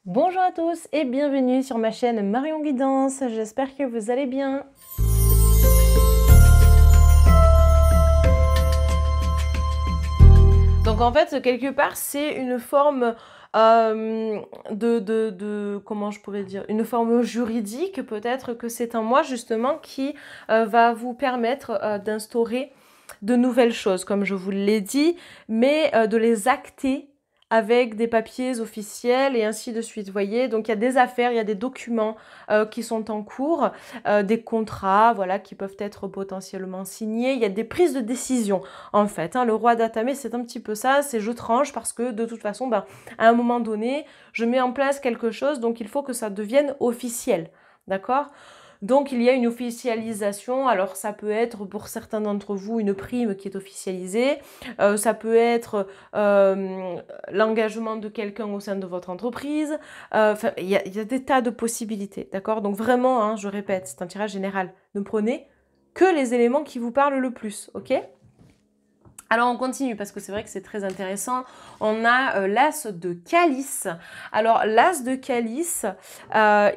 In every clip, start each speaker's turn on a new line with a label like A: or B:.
A: Bonjour à tous et bienvenue sur ma chaîne Marion Guidance, j'espère que vous allez bien. Donc en fait, quelque part, c'est une forme comment je pourrais dire, une forme juridique, peut-être que c'est un moi justement qui va vous permettre d'instaurer de nouvelles choses, comme je vous l'ai dit, mais de les acter avec des papiers officiels et ainsi de suite, vous voyez. Donc il y a des affaires, il y a des documents qui sont en cours, des contrats, voilà, qui peuvent être potentiellement signés. Il y a des prises de décision, en fait. Hein. Le roi d'Atamé, c'est un petit peu ça, c'est je tranche parce que de toute façon, à un moment donné, je mets en place quelque chose, donc il faut que ça devienne officiel, d'accord ? Donc il y a une officialisation, alors ça peut être pour certains d'entre vous une prime qui est officialisée, ça peut être l'engagement de quelqu'un au sein de votre entreprise, il y a des tas de possibilités, d'accord? Donc vraiment, hein, je répète, c'est un tirage général, ne prenez que les éléments qui vous parlent le plus, ok? Alors on continue parce que c'est vrai que c'est très intéressant. On a l'as de calice. Alors l'as de calice,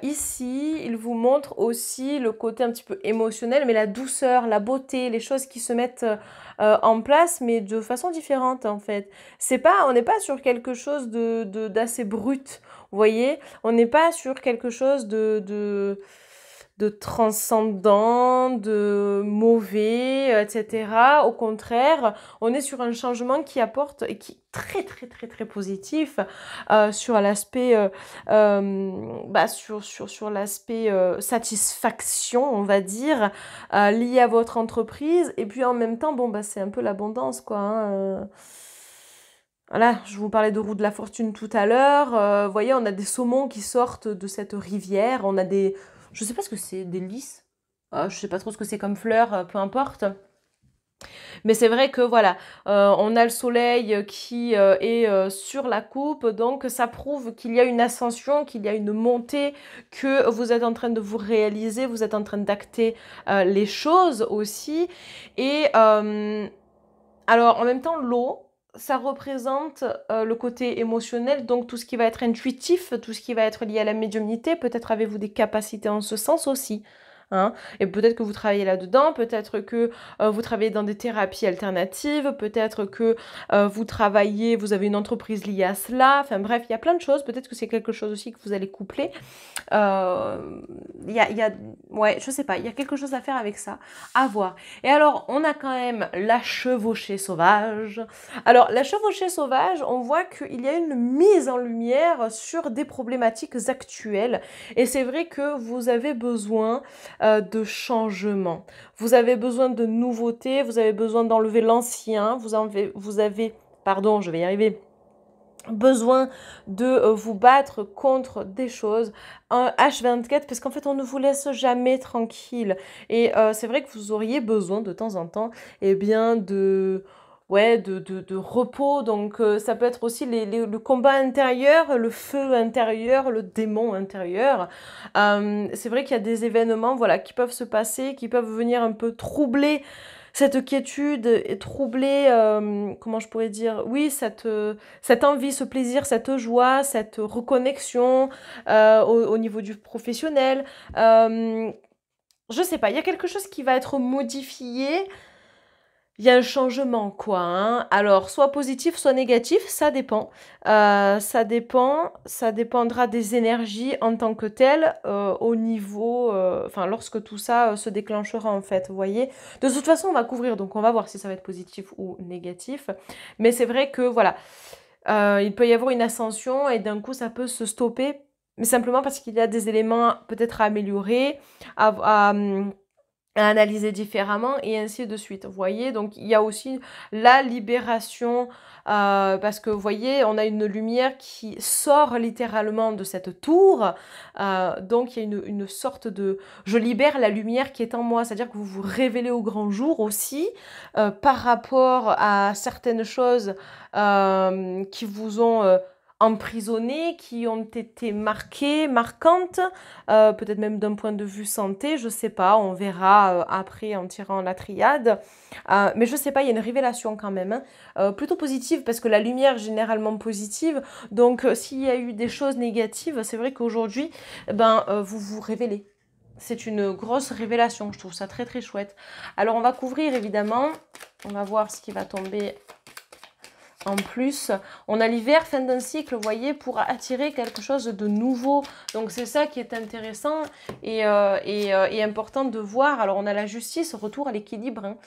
A: ici, il vous montre aussi le côté un petit peu émotionnel, mais la douceur, la beauté, les choses qui se mettent en place, mais de façon différente en fait. On n'est pas sur quelque chose d'assez brut, vous voyez. On n'est pas sur quelque chose de transcendant, de mauvais, etc. Au contraire, on est sur un changement qui apporte et qui est très très très très positif sur l'aspect sur l'aspect satisfaction, on va dire, lié à votre entreprise. Et puis en même temps, c'est un peu l'abondance, quoi. Hein, voilà, je vous parlais de roue de la fortune tout à l'heure. Vous voyez, on a des saumons qui sortent de cette rivière. On a des, je sais pas ce que c'est, des lys. Je sais pas trop ce que c'est comme fleur, peu importe. Mais c'est vrai que voilà, on a le soleil qui est sur la coupe, donc ça prouve qu'il y a une ascension, qu'il y a une montée, que vous êtes en train de vous réaliser, vous êtes en train d'acter les choses aussi. Et alors en même temps, l'eau, ça représente le côté émotionnel, donc tout ce qui va être intuitif, tout ce qui va être lié à la médiumnité. Peut-être avez-vous des capacités en ce sens aussi. Hein, et peut-être que vous travaillez là-dedans, peut-être que vous travaillez dans des thérapies alternatives, peut-être que vous avez une entreprise liée à cela, enfin bref, il y a plein de choses, peut-être que c'est quelque chose aussi que vous allez coupler. Ouais, je sais pas, il y a quelque chose à faire avec ça, à voir. Et alors, on a quand même la chevauchée sauvage. Alors, la chevauchée sauvage, on voit qu'il y a une mise en lumière sur des problématiques actuelles. Et c'est vrai que vous avez besoin de changement. Vous avez besoin de nouveautés, vous avez besoin d'enlever l'ancien, vous avez, pardon, je vais y arriver, besoin de vous battre contre des choses, un H24, parce qu'en fait on ne vous laisse jamais tranquille. Et c'est vrai que vous auriez besoin de temps en temps, eh bien, de repos. Donc ça peut être aussi le combat intérieur, le feu intérieur, le démon intérieur. C'est vrai qu'il y a des événements, voilà, qui peuvent se passer, qui peuvent venir un peu troubler cette quiétude et troubler, comment je pourrais dire, oui, cette envie, ce plaisir, cette joie, cette reconnexion au niveau du professionnel. Je sais pas, il y a quelque chose qui va être modifié. Il y a un changement, quoi. Hein. Alors, soit positif, soit négatif, ça dépend. Ça dépendra des énergies en tant que telles, au niveau, lorsque tout ça se déclenchera, en fait, vous voyez. De toute façon, on va couvrir, donc on va voir si ça va être positif ou négatif. Mais c'est vrai que, voilà, il peut y avoir une ascension et d'un coup, ça peut se stopper, mais simplement parce qu'il y a des éléments peut-être à améliorer, à analyser différemment et ainsi de suite. Vous voyez, donc il y a aussi la libération, parce que vous voyez, on a une lumière qui sort littéralement de cette tour, donc il y a une sorte de... Je libère la lumière qui est en moi, c'est-à-dire que vous vous révélez au grand jour aussi, par rapport à certaines choses qui vous ont emprisonnées, qui ont été marquées, marquantes, peut-être même d'un point de vue santé, je sais pas, on verra après en tirant la triade. Mais je sais pas, il y a une révélation quand même, hein, plutôt positive, parce que la lumière est généralement positive, donc s'il y a eu des choses négatives, c'est vrai qu'aujourd'hui, vous vous révélez. C'est une grosse révélation, je trouve ça très très chouette. Alors on va couvrir évidemment, on va voir ce qui va tomber en plus. On a l'hiver, fin d'un cycle, vous voyez, pour attirer quelque chose de nouveau. Donc c'est ça qui est intéressant et important de voir. Alors on a la justice, retour à l'équilibre,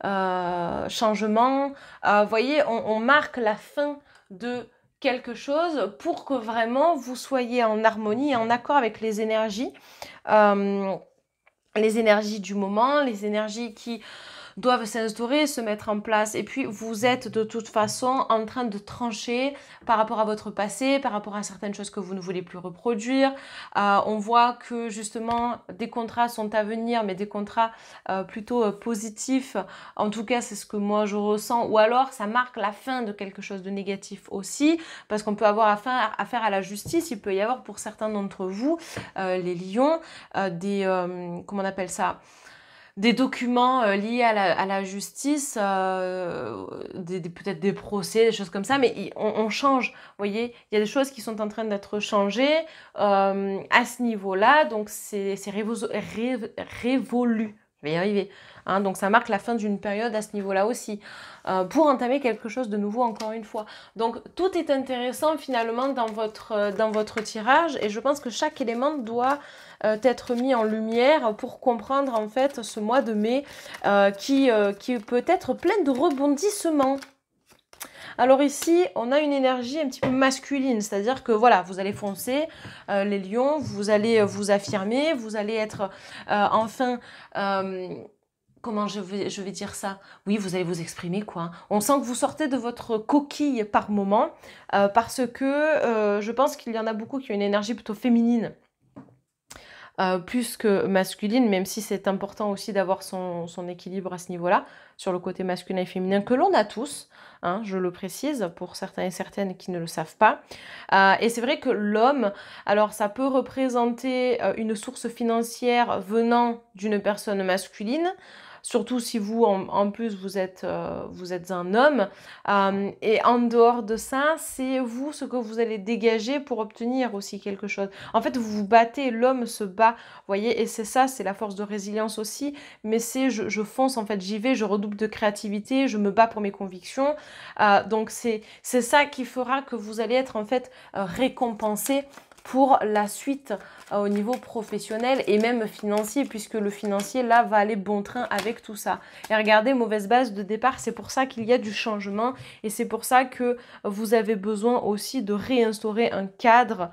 A: hein. Changement. Vous voyez, on marque la fin de quelque chose pour que vraiment vous soyez en harmonie et en accord avec les énergies. Les énergies du moment, les énergies qui doivent s'instaurer, se mettre en place. Et puis, vous êtes de toute façon en train de trancher par rapport à votre passé, par rapport à certaines choses que vous ne voulez plus reproduire. On voit que justement, des contrats sont à venir, mais des contrats plutôt positifs. En tout cas, c'est ce que moi je ressens. Ou alors, ça marque la fin de quelque chose de négatif aussi, parce qu'on peut avoir affaire à la justice. Il peut y avoir pour certains d'entre vous, les lions, comment on appelle ça, des documents liés à la justice, peut-être des procès, des choses comme ça, mais on change, vous voyez, il y a des choses qui sont en train d'être changées à ce niveau-là, donc c'est révolu, je vais y arriver, hein, donc ça marque la fin d'une période à ce niveau-là aussi, pour entamer quelque chose de nouveau encore une fois. Donc tout est intéressant finalement dans votre tirage, et je pense que chaque élément doit être mis en lumière pour comprendre en fait ce mois de mai qui peut être plein de rebondissements. Alors ici, on a une énergie un petit peu masculine, c'est-à-dire que voilà, vous allez foncer, les lions, vous allez vous affirmer, vous allez être enfin... comment je vais dire ça? Oui, vous allez vous exprimer, quoi. On sent que vous sortez de votre coquille par moment, parce que je pense qu'il y en a beaucoup qui ont une énergie plutôt féminine. Plus que masculine, même si c'est important aussi d'avoir son équilibre à ce niveau-là, sur le côté masculin et féminin, que l'on a tous, hein, je le précise, pour certains et certaines qui ne le savent pas. Et c'est vrai que l'homme, alors ça peut représenter une source financière venant d'une personne masculine, surtout si vous, en plus, vous êtes un homme. Et en dehors de ça, c'est vous ce que vous allez dégager pour obtenir aussi quelque chose. En fait, vous vous battez, l'homme se bat, vous voyez, et c'est ça, c'est la force de résilience aussi, mais c'est je fonce, en fait, j'y vais, je redouble de créativité, je me bats pour mes convictions. Donc c'est ça qui fera que vous allez être en fait récompensé pour la suite au niveau professionnel et même financier, puisque le financier là va aller bon train avec tout ça. Et regardez, mauvaise base de départ, c'est pour ça qu'il y a du changement et c'est pour ça que vous avez besoin aussi de réinstaurer un cadre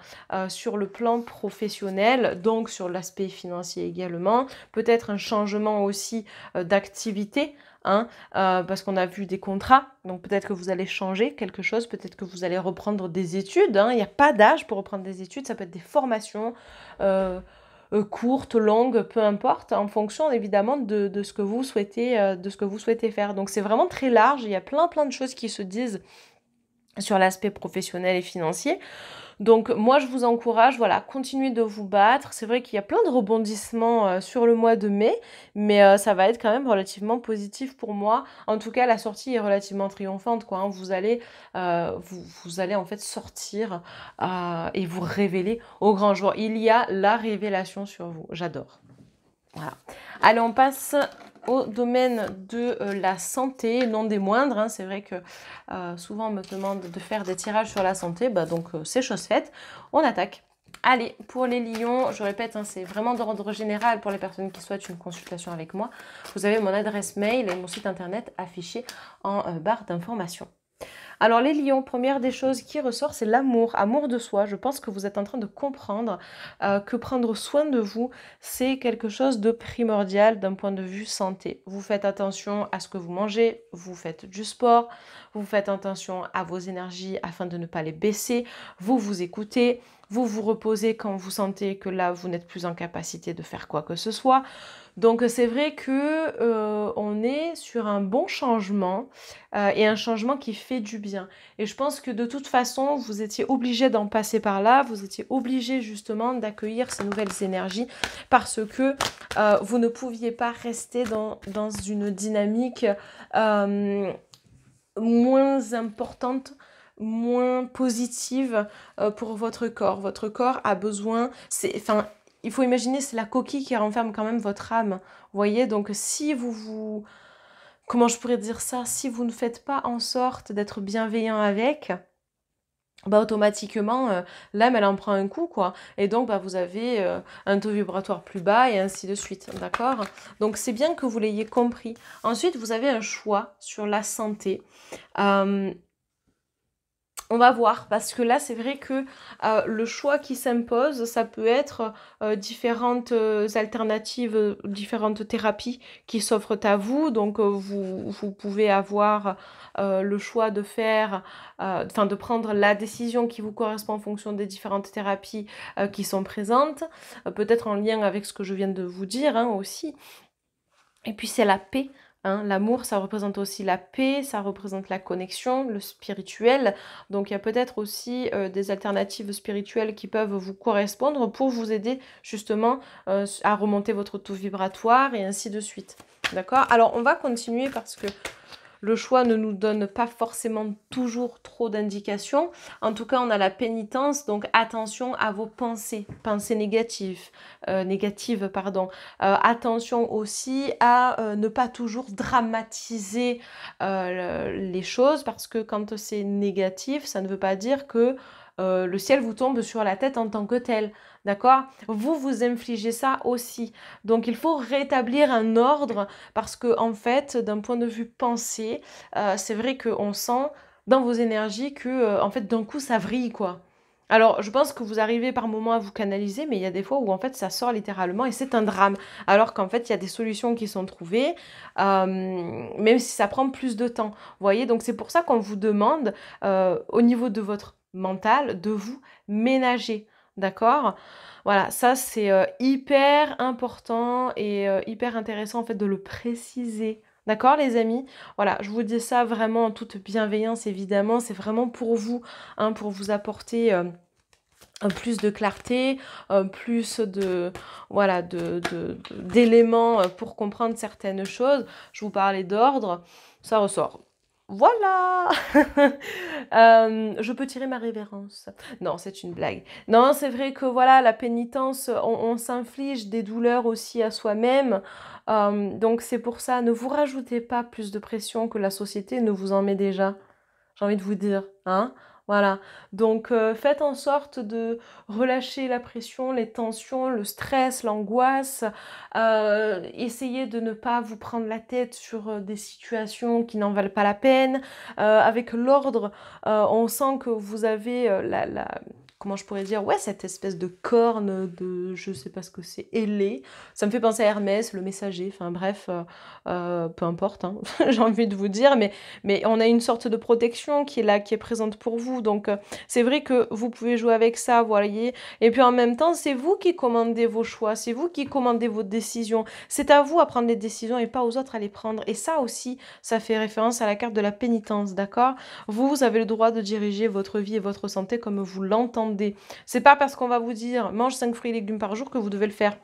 A: sur le plan professionnel, donc sur l'aspect financier également, peut-être un changement aussi d'activité. Hein, parce qu'on a vu des contrats, donc peut-être que vous allez changer quelque chose, peut-être que vous allez reprendre des études, hein. Il n'y a pas d'âge pour reprendre des études, ça peut être des formations courtes, longues, peu importe, en fonction évidemment de ce que vous souhaitez faire. Donc c'est vraiment très large, il y a plein de choses qui se disent sur l'aspect professionnel et financier. Donc moi je vous encourage, voilà, continuez de vous battre. C'est vrai qu'il y a plein de rebondissements sur le mois de mai, mais ça va être quand même relativement positif pour moi. En tout cas, la sortie est relativement triomphante, quoi, hein. Vous allez en fait sortir et vous révéler au grand jour. Il y a la révélation sur vous. J'adore. Voilà. Allez, on passe au domaine de la santé, non des moindres, hein. C'est vrai que souvent on me demande de faire des tirages sur la santé, donc c'est chose faite, on attaque. Allez, pour les lions, je répète, hein, c'est vraiment d'ordre général pour les personnes qui souhaitent une consultation avec moi. Vous avez mon adresse mail et mon site internet affiché en barre d'information. Alors les lions, première des choses qui ressort, c'est l'amour, amour de soi. Je pense que vous êtes en train de comprendre que prendre soin de vous, c'est quelque chose de primordial d'un point de vue santé. Vous faites attention à ce que vous mangez, vous faites du sport, vous faites attention à vos énergies afin de ne pas les baisser, vous vous écoutez, vous vous reposez quand vous sentez que là, vous n'êtes plus en capacité de faire quoi que ce soit. Donc c'est vrai que on est sur un bon changement et un changement qui fait du bien. Et je pense que de toute façon, vous étiez obligé d'en passer par là, vous étiez obligé justement d'accueillir ces nouvelles énergies parce que vous ne pouviez pas rester dans une dynamique moins importante, moins positive pour votre corps. Votre corps a besoin, enfin, il faut imaginer, c'est la coquille qui renferme quand même votre âme. Vous voyez, donc si comment je pourrais dire ça, si vous ne faites pas en sorte d'être bienveillant avec, bah automatiquement, l'âme, elle en prend un coup, quoi. Et donc, bah, vous avez un taux vibratoire plus bas et ainsi de suite, d'accord? Donc, c'est bien que vous l'ayez compris. Ensuite, vous avez un choix sur la santé. On va voir, parce que là, c'est vrai que le choix qui s'impose, ça peut être différentes alternatives, différentes thérapies qui s'offrent à vous. Donc, vous pouvez avoir le choix de faire, enfin, de prendre la décision qui vous correspond en fonction des différentes thérapies qui sont présentes, peut-être en lien avec ce que je viens de vous dire hein, aussi. Et puis, c'est la paix. Hein, l'amour, ça représente aussi la paix, ça représente la connexion, le spirituel. Donc il y a peut-être aussi des alternatives spirituelles qui peuvent vous correspondre pour vous aider justement à remonter votre taux vibratoire et ainsi de suite. D'accord? Alors on va continuer parce que le choix ne nous donne pas forcément toujours trop d'indications. En tout cas, on a la pénitence, donc attention à vos pensées, pensées négatives. Attention aussi à ne pas toujours dramatiser les choses, parce que quand c'est négatif, ça ne veut pas dire que le ciel vous tombe sur la tête en tant que tel. D'accord? Vous infligez ça aussi. Donc, il faut rétablir un ordre parce que, en fait, d'un point de vue pensée, c'est vrai qu'on sent dans vos énergies que, en fait, d'un coup, ça vrille, quoi. Alors, je pense que vous arrivez par moments à vous canaliser, mais il y a des fois où, en fait, ça sort littéralement et c'est un drame. Alors qu'en fait, il y a des solutions qui sont trouvées, même si ça prend plus de temps. Vous voyez? Donc, c'est pour ça qu'on vous demande, au niveau de votre mental, de vous ménager. D'accord? Voilà, ça c'est hyper important et hyper intéressant en fait de le préciser. D'accord les amis? Voilà, je vous dis ça vraiment en toute bienveillance évidemment, c'est vraiment pour vous, hein, pour vous apporter un plus de clarté, un plus de voilà d'éléments pour comprendre certaines choses. Je vous parlais d'ordre, ça ressort. Voilà. Je peux tirer ma révérence. Non, c'est une blague. Non, c'est vrai que voilà, la pénitence, on s'inflige des douleurs aussi à soi-même. Donc c'est pour ça, ne vous rajoutez pas plus de pression que la société ne vous en met déjà. J'ai envie de vous dire, hein? Voilà. Donc faites en sorte de relâcher la pression, les tensions, le stress, l'angoisse. Essayez de ne pas vous prendre la tête sur des situations qui n'en valent pas la peine. Avec l'ordre, on sent que vous avez comment je pourrais dire, ouais, cette espèce de corne de, je sais pas ce que c'est, ailé. Ça me fait penser à Hermès, le messager, enfin bref, peu importe, hein, j'ai envie de vous dire, mais on a une sorte de protection qui est là, qui est présente pour vous. Donc, c'est vrai que vous pouvez jouer avec ça, vous voyez. Et puis en même temps, c'est vous qui commandez vos choix, c'est vous qui commandez vos décisions. C'est à vous à prendre les décisions et pas aux autres à les prendre. Et ça aussi, ça fait référence à la carte de la pénitence, d'accord? Vous avez le droit de diriger votre vie et votre santé comme vous l'entendez. C'est pas parce qu'on va vous dire mange 5 fruits et légumes par jour que vous devez le faire.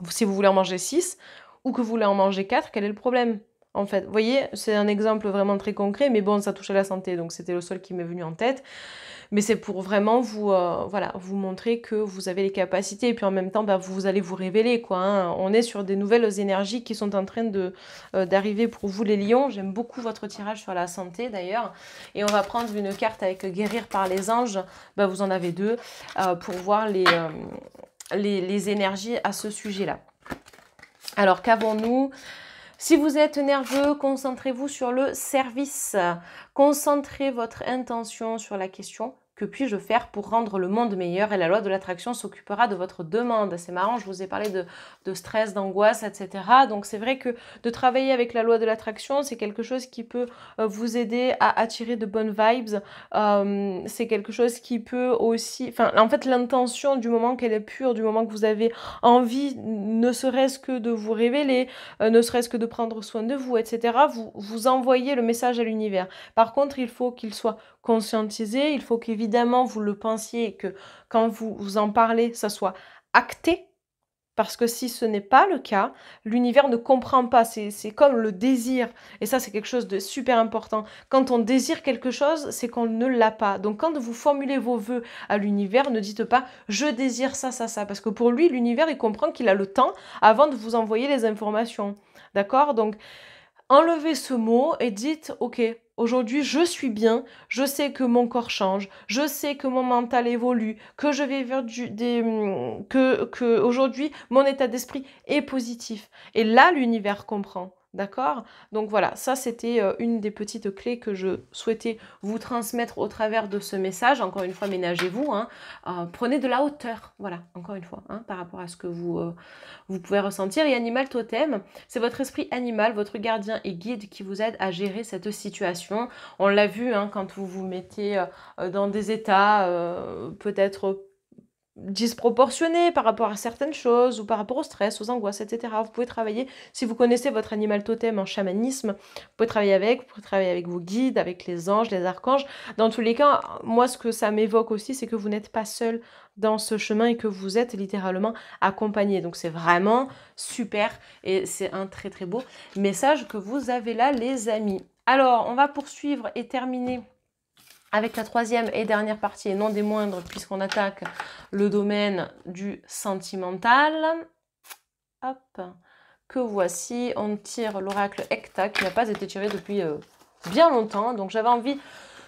A: Si vous voulez en manger 6 ou que vous voulez en manger 4, quel est le problème? En fait, vous voyez, c'est un exemple vraiment très concret, mais bon, ça touche à la santé, donc c'était le seul qui m'est venu en tête. Mais c'est pour vraiment vous, voilà, vous montrer que vous avez les capacités, et puis en même temps, bah, vous allez vous révéler, quoi. Hein. On est sur des nouvelles énergies qui sont en train d'arriver pour vous, les lions. J'aime beaucoup votre tirage sur la santé, d'ailleurs. Et on va prendre une carte avec guérir par les anges. Bah, vous en avez deux pour voir les énergies à ce sujet-là. Alors, qu'avons-nous ? Si vous êtes nerveux, concentrez-vous sur le service. Concentrez votre intention sur la question Que puis-je faire pour rendre le monde meilleur? Et la loi de l'attraction s'occupera de votre demande. C'est marrant, je vous ai parlé de stress, d'angoisse, etc. Donc c'est vrai que de travailler avec la loi de l'attraction, c'est quelque chose qui peut vous aider à attirer de bonnes vibes. C'est quelque chose qui peut aussi... Enfin, en fait, l'intention du moment qu'elle est pure, du moment que vous avez envie, ne serait-ce que de vous révéler, ne serait-ce que de prendre soin de vous, etc., vous envoyez le message à l'univers. Par contre, il faut qu'il soit conscientisé, il faut qu'évidemment vous le pensiez et que quand vous en parlez, ça soit acté. Parce que si ce n'est pas le cas, l'univers ne comprend pas. C'est comme le désir. Et ça, c'est quelque chose de super important. Quand on désire quelque chose, c'est qu'on ne l'a pas. Donc, quand vous formulez vos vœux à l'univers, ne dites pas « je désire ça, ça, ça ». Parce que pour lui, l'univers, il comprend qu'il a le temps avant de vous envoyer les informations. D'accord? Donc, enlevez ce mot et dites « ok, aujourd'hui je suis bien, je sais que mon corps change, je sais que mon mental évolue, que je vais vers que aujourd'hui mon état d'esprit est positif. » Et là, l'univers comprend. D'accord? Donc voilà, ça c'était une des petites clés que je souhaitais vous transmettre au travers de ce message. Encore une fois, ménagez-vous, hein. Prenez de la hauteur, voilà, encore une fois, hein, par rapport à ce que vous pouvez ressentir. Et animal totem, c'est votre esprit animal, votre gardien et guide qui vous aide à gérer cette situation. On l'a vu, hein, quand vous vous mettez dans des états peut-être disproportionné par rapport à certaines choses ou par rapport au stress, aux angoisses, etc. Vous pouvez travailler, si vous connaissez votre animal totem en chamanisme, vous pouvez travailler avec vos guides, avec les anges, les archanges. Dans tous les cas, moi, ce que ça m'évoque aussi, c'est que vous n'êtes pas seul dans ce chemin et que vous êtes littéralement accompagné. Donc, c'est vraiment super et c'est un très, très beau message que vous avez là, les amis. Alors, on va poursuivre et terminer avec la troisième et dernière partie, et non des moindres, puisqu'on attaque le domaine du sentimental. Hop, que voici, on tire l'oracle Hecta, qui n'a pas été tiré depuis bien longtemps, donc j'avais envie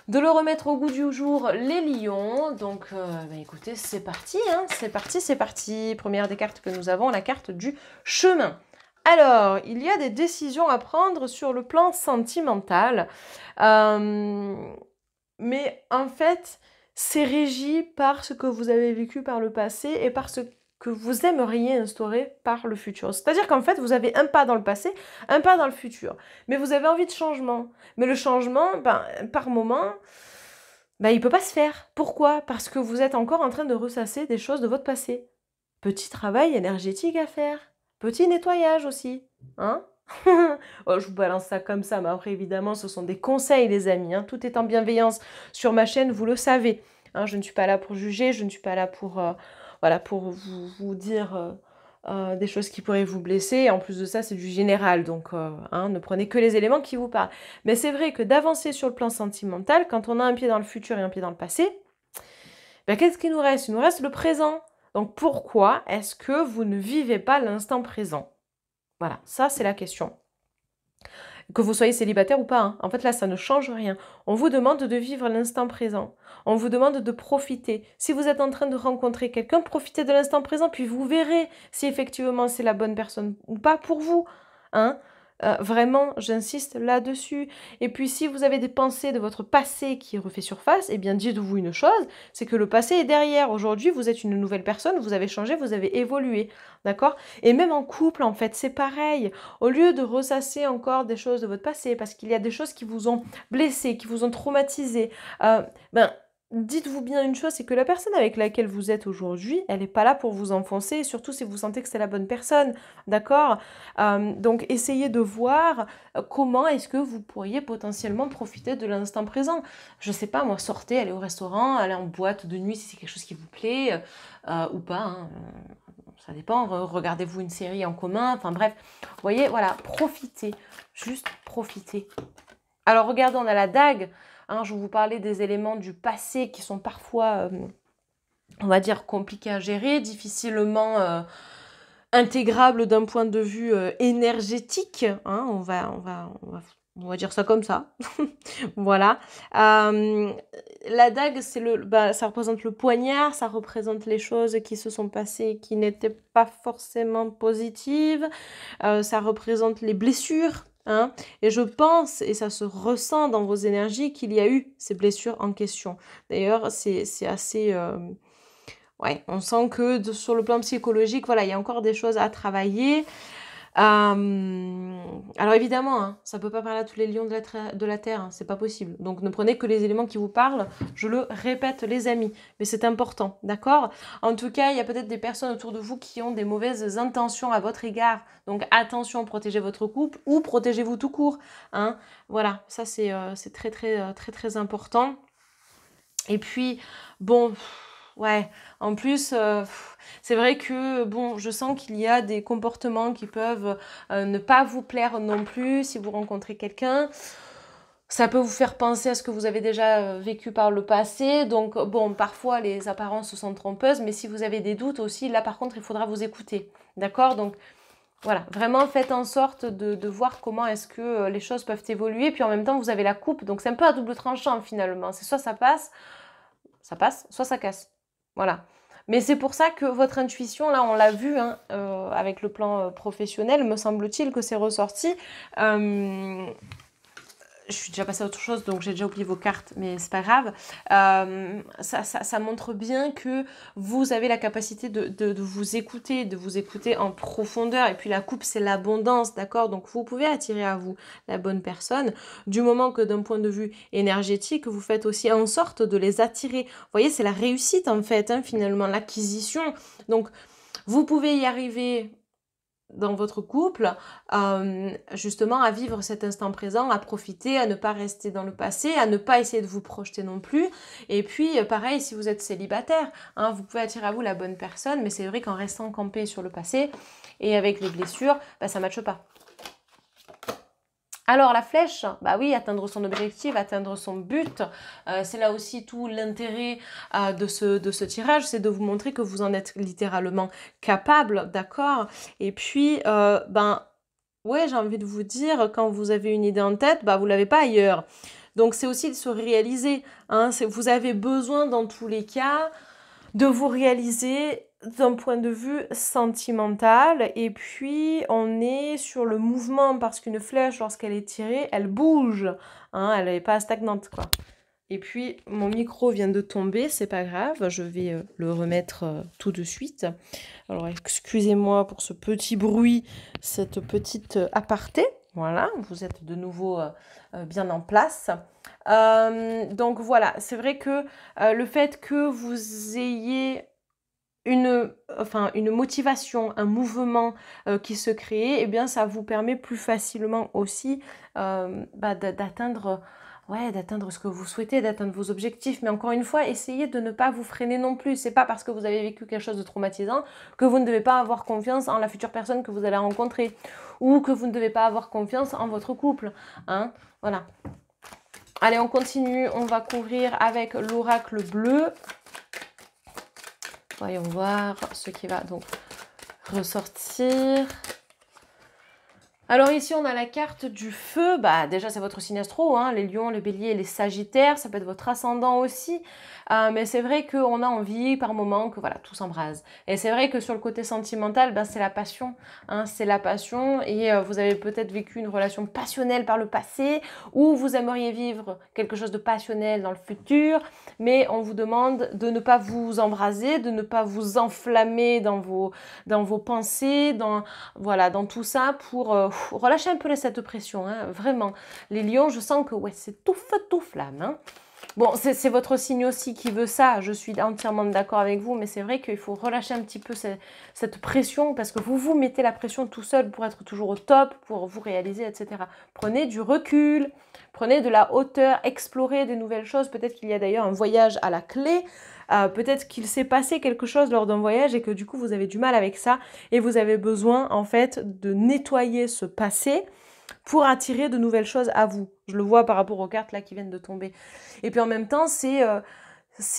A: de le remettre au goût du jour, les lions. Donc, écoutez, c'est parti, hein, c'est parti, c'est parti. Première des cartes que nous avons, la carte du chemin. Alors, il y a des décisions à prendre sur le plan sentimental. Mais en fait, c'est régi par ce que vous avez vécu par le passé et par ce que vous aimeriez instaurer par le futur. C'est-à-dire qu'en fait, vous avez un pas dans le passé, un pas dans le futur. Mais vous avez envie de changement. Mais le changement, par moment, il ne peut pas se faire. Pourquoi? Parce que vous êtes encore en train de ressasser des choses de votre passé. Petit travail énergétique à faire. Petit nettoyage aussi. Hein? Oh, je vous balance ça comme ça, mais après évidemment ce sont des conseils les amis, hein. Tout est en bienveillance sur ma chaîne, vous le savez, hein. Je ne suis pas là pour juger, je ne suis pas là pour, voilà, pour vous dire des choses qui pourraient vous blesser, et en plus de ça c'est du général, donc hein, ne prenez que les éléments qui vous parlent. Mais c'est vrai que d'avancer sur le plan sentimental, quand on a un pied dans le futur et un pied dans le passé, qu'est-ce qu'il nous reste? Il nous reste le présent. Donc pourquoi est-ce que vous ne vivez pas l'instant présent? Voilà, ça c'est la question. Que vous soyez célibataire ou pas, hein. En fait là ça ne change rien. On vous demande de vivre l'instant présent. On vous demande de profiter. Si vous êtes en train de rencontrer quelqu'un, profitez de l'instant présent, puis vous verrez si effectivement c'est la bonne personne ou pas pour vous, hein. Vraiment, j'insiste là-dessus. Et puis, si vous avez des pensées de votre passé qui refait surface, eh bien, dites-vous une chose, c'est que le passé est derrière. Aujourd'hui, vous êtes une nouvelle personne, vous avez changé, vous avez évolué, d'accord? Et même en couple, en fait, c'est pareil. Au lieu de ressasser encore des choses de votre passé, parce qu'il y a des choses qui vous ont blessé, qui vous ont traumatisé, dites-vous bien une chose, c'est que la personne avec laquelle vous êtes aujourd'hui, elle n'est pas là pour vous enfoncer, et surtout si vous sentez que c'est la bonne personne, d'accord? Donc essayez de voir comment est-ce que vous pourriez potentiellement profiter de l'instant présent. Je sais pas, moi, sortez, allez au restaurant, allez en boîte de nuit si c'est quelque chose qui vous plaît, ou pas, hein, ça dépend, regardez-vous une série en commun, enfin bref, vous voyez, voilà, profitez, juste profitez. Alors regardez, on a la dague. Hein, je vous parlais des éléments du passé qui sont parfois, on va dire, compliqués à gérer, difficilement intégrables d'un point de vue énergétique. Hein, on va dire ça comme ça. Voilà. La dague, ça représente le poignard, ça représente les choses qui se sont passées qui n'étaient pas forcément positives. Ça représente les blessures. Hein, et je pense, et ça se ressent dans vos énergies, qu'il y a eu ces blessures en question. D'ailleurs, c'est assez... ouais, on sent que sur le plan psychologique, voilà, il y a encore des choses à travailler. Alors évidemment, hein, ça peut pas parler à tous les lions de la Terre, hein, c'est pas possible. Donc ne prenez que les éléments qui vous parlent, je le répète les amis, mais c'est important, d'accord? En tout cas, il y a peut-être des personnes autour de vous qui ont des mauvaises intentions à votre égard, donc attention, protégez votre couple ou protégez-vous tout court, hein? Voilà, ça c'est très important. Et puis, bon, ouais, en plus, c'est vrai que, bon, je sens qu'il y a des comportements qui peuvent ne pas vous plaire non plus si vous rencontrez quelqu'un. Ça peut vous faire penser à ce que vous avez déjà vécu par le passé. Donc, bon, parfois, les apparences sont trompeuses, mais si vous avez des doutes aussi, là, par contre, il faudra vous écouter. D'accord? Donc, voilà, vraiment faites en sorte de voir comment est-ce que les choses peuvent évoluer. Puis en même temps, vous avez la coupe. Donc, c'est un peu à double tranchant, finalement. C'est soit ça passe, soit ça casse. Voilà. Mais c'est pour ça que votre intuition, là, on l'a vu hein, avec le plan professionnel, me semble-t-il que c'est ressorti. Je suis déjà passée à autre chose, donc j'ai déjà oublié vos cartes, mais c'est pas grave. Ça montre bien que vous avez la capacité de vous écouter en profondeur. Et puis la coupe, c'est l'abondance, d'accord? Donc vous pouvez attirer à vous la bonne personne, du moment que d'un point de vue énergétique, vous faites aussi en sorte de les attirer. Vous voyez, c'est la réussite en fait, hein, finalement, l'acquisition. Donc vous pouvez y arriver dans votre couple, justement à vivre cet instant présent, à profiter, à ne pas rester dans le passé, à ne pas essayer de vous projeter non plus. Et puis, pareil, si vous êtes célibataire, hein, vous pouvez attirer à vous la bonne personne, mais c'est vrai qu'en restant campé sur le passé et avec les blessures, bah, ça ne matche pas. Alors la flèche, bah oui, atteindre son objectif, atteindre son but, c'est là aussi tout l'intérêt de ce tirage, c'est de vous montrer que vous en êtes littéralement capable, d'accord? Et puis, ben, ouais, j'ai envie de vous dire, quand vous avez une idée en tête, bah vous l'avez pas ailleurs. Donc c'est aussi de se réaliser, hein, vous avez besoin dans tous les cas de vous réaliser d'un point de vue sentimental. Et puis, on est sur le mouvement parce qu'une flèche, lorsqu'elle est tirée, elle bouge. Hein, elle n'est pas stagnante, quoi. Et puis, mon micro vient de tomber, c'est pas grave, je vais le remettre tout de suite. Alors, excusez-moi pour ce petit bruit, cette petite aparté. Voilà, vous êtes de nouveau bien en place. Donc voilà, c'est vrai que le fait que vous ayez une motivation, un mouvement qui se crée, eh bien ça vous permet plus facilement aussi d'atteindre ce que vous souhaitez, d'atteindre vos objectifs. Mais encore une fois, essayez de ne pas vous freiner non plus. C'est pas parce que vous avez vécu quelque chose de traumatisant que vous ne devez pas avoir confiance en la future personne que vous allez rencontrer ou que vous ne devez pas avoir confiance en votre couple. Hein, voilà. Allez, on continue. On va couvrir avec l'oracle bleu. Voyons voir ce qui va donc ressortir. Alors ici, on a la carte du feu. Bah, déjà, c'est votre signe astro, hein, les lions, les béliers, les sagittaires. Ça peut être votre ascendant aussi. Mais c'est vrai qu'on a envie par moment que voilà, tout s'embrase. Et c'est vrai que sur le côté sentimental, ben, c'est la passion. Hein, c'est la passion. Et vous avez peut-être vécu une relation passionnelle par le passé ou vous aimeriez vivre quelque chose de passionnel dans le futur. Mais on vous demande de ne pas vous embraser, de ne pas vous enflammer dans vos pensées, dans tout ça pour relâcher un peu cette pression. Hein, vraiment. Les lions, je sens que ouais, c'est tout feu, tout flamme. Hein. Bon, c'est votre signe aussi qui veut ça, je suis entièrement d'accord avec vous, mais c'est vrai qu'il faut relâcher un petit peu cette pression, parce que vous vous mettez la pression tout seul pour être toujours au top, pour vous réaliser, etc. Prenez du recul, prenez de la hauteur, explorez des nouvelles choses, peut-être qu'il y a d'ailleurs un voyage à la clé, peut-être qu'il s'est passé quelque chose lors d'un voyage et que du coup vous avez du mal avec ça, et vous avez besoin en fait de nettoyer ce passé, pour attirer de nouvelles choses à vous. Je le vois par rapport aux cartes là qui viennent de tomber. Et puis en même temps,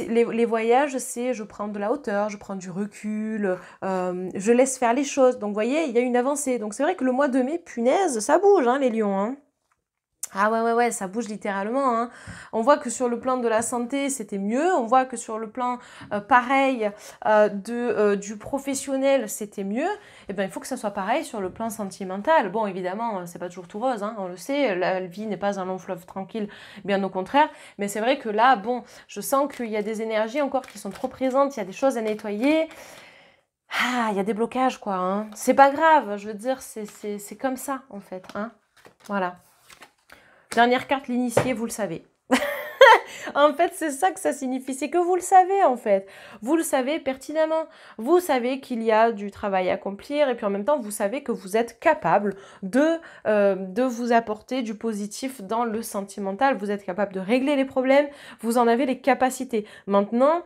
A: les voyages, c'est je prends de la hauteur, je prends du recul, je laisse faire les choses. Donc vous voyez, il y a une avancée. Donc c'est vrai que le mois de mai, punaise, ça bouge, hein, les lions. Hein. Ah ouais, ouais, ouais, ça bouge littéralement, hein. On voit que sur le plan de la santé, c'était mieux. On voit que sur le plan, pareil, du professionnel, c'était mieux. Et ben, il faut que ça soit pareil sur le plan sentimental. Bon, évidemment, c'est pas toujours tout rose, hein, on le sait. La vie n'est pas un long fleuve tranquille, bien au contraire. Mais c'est vrai que là, bon, je sens qu'il y a des énergies encore qui sont trop présentes. Il y a des choses à nettoyer. Ah, il y a des blocages, quoi, hein. C'est pas grave, je veux dire, c'est comme ça, en fait, hein. Voilà. Dernière carte, l'initié, vous le savez. En fait, c'est ça que ça signifie, c'est que vous le savez, en fait. Vous le savez pertinemment. Vous savez qu'il y a du travail à accomplir et puis en même temps, vous savez que vous êtes capable de vous apporter du positif dans le sentimental. Vous êtes capable de régler les problèmes, vous en avez les capacités. Maintenant,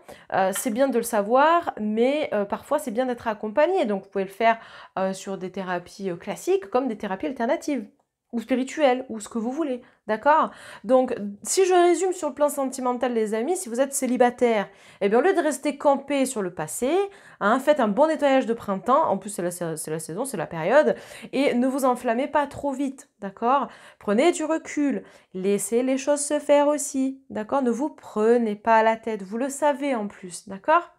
A: c'est bien de le savoir, mais parfois, c'est bien d'être accompagné. Donc, vous pouvez le faire sur des thérapies classiques comme des thérapies alternatives ou spirituelles, ou ce que vous voulez, d'accord? Donc, si je résume sur le plan sentimental, les amis, si vous êtes célibataire, eh bien, au lieu de rester campé sur le passé, hein, faites un bon nettoyage de printemps, en plus c'est la saison, c'est la période, et ne vous enflammez pas trop vite, d'accord? Prenez du recul, laissez les choses se faire aussi, d'accord? Ne vous prenez pas la tête, vous le savez en plus, d'accord?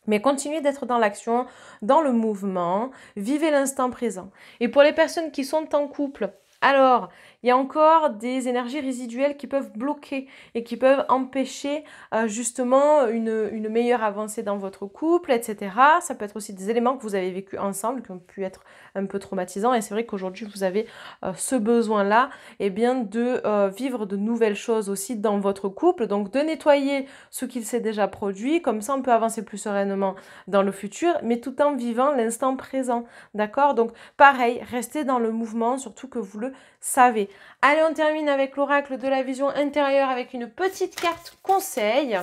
A: Mais continuez d'être dans l'action, dans le mouvement, vivez l'instant présent. Et pour les personnes qui sont en couple, alors, il y a encore des énergies résiduelles qui peuvent bloquer et qui peuvent empêcher justement une meilleure avancée dans votre couple, etc. Ça peut être aussi des éléments que vous avez vécu ensemble, qui ont pu être un peu traumatisants. Et c'est vrai qu'aujourd'hui, vous avez ce besoin-là, eh bien, de vivre de nouvelles choses aussi dans votre couple. Donc, de nettoyer ce qu'il s'est déjà produit. Comme ça, on peut avancer plus sereinement dans le futur, mais tout en vivant l'instant présent. D'accord? Donc, pareil, restez dans le mouvement, surtout que vous le savez. Allez, on termine avec l'oracle de la vision intérieure avec une petite carte conseil.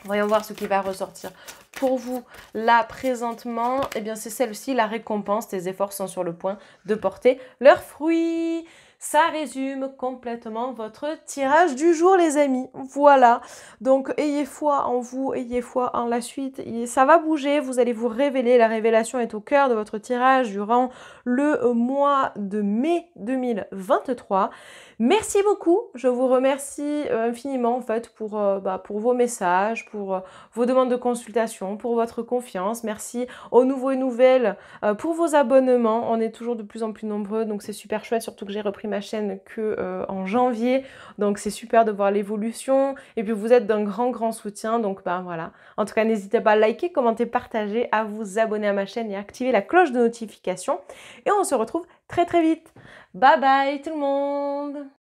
A: Voyons voir ce qui va ressortir pour vous là présentement. Eh bien, c'est celle-ci, la récompense. Tes efforts sont sur le point de porter leurs fruits. Ça résume complètement votre tirage du jour, les amis. Voilà. Donc, ayez foi en vous, ayez foi en la suite. Ça va bouger, vous allez vous révéler. La révélation est au cœur de votre tirage durant le mois de mai 2023. Merci beaucoup. Je vous remercie infiniment en fait pour vos messages, pour vos demandes de consultation, pour votre confiance. Merci aux nouveaux et nouvelles pour vos abonnements. On est toujours de plus en plus nombreux, donc c'est super chouette, surtout que j'ai repris ma chaîne en janvier. Donc c'est super de voir l'évolution. Et puis vous êtes d'un grand soutien. Donc ben voilà. En tout cas, n'hésitez pas à liker, commenter, partager, à vous abonner à ma chaîne et à activer la cloche de notification. Et on se retrouve très vite. Bye bye tout le monde!